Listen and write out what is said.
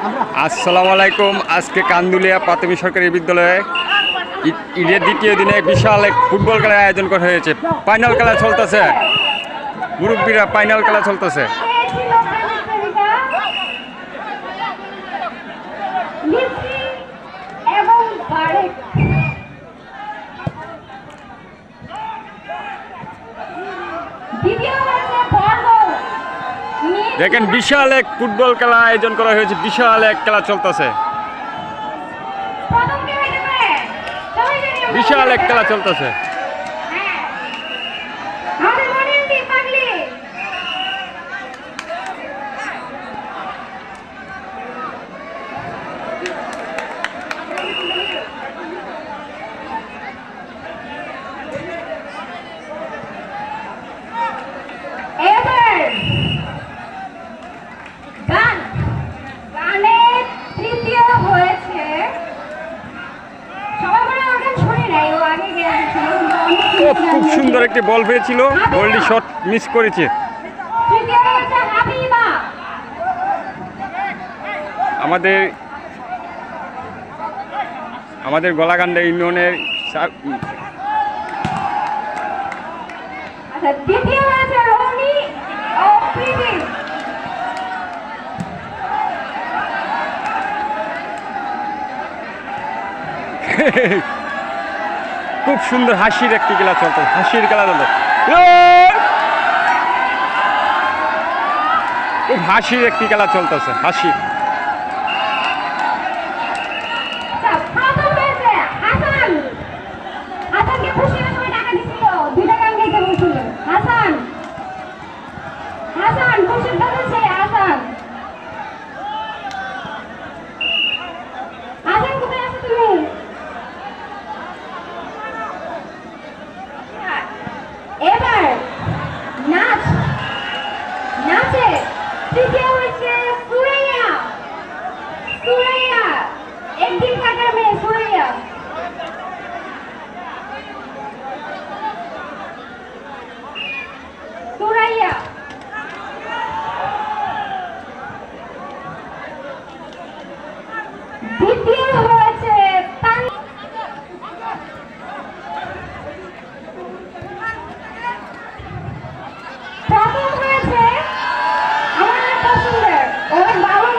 আসসালামু আলাইকুম। আজকে কান্দুলিয়া প্রাথমিক সরকারি বিদ্যালয়ে ঈদের দ্বিতীয় দিনে বিশাল এক ফুটবল খেলার আয়োজন করা হয়েছে। ফাইনাল খেলা চলতেছে, মুরব্বীরা ফাইনাল খেলা চলতেছে। দেখেন বিশাল এক ফুটবল খেলা আয়োজন করা হয়েছে, বিশাল এক খেলা চলতেছে, বিশাল এক খেলা চলতেছে। খুব সুন্দর একটি বল পেয়েছিল, গোলটি শট মিস করেছে। আমাদের গলাকান্দা ইউনিয়নের খুব সুন্দর হাসির একটি খেলা চলতো, হাসির খেলা চলতো, খুব হাসির একটি খেলা চলতেছে, হাসি। এবার নাচে তৃতীয় হয়েছে সুরাইয়া। একদিন কাটার মেয়ে সুরাইয়া। দ্বিতীয় হয়েছে প্রথম হয়েছে আমার পছন্দের অনেক ভালো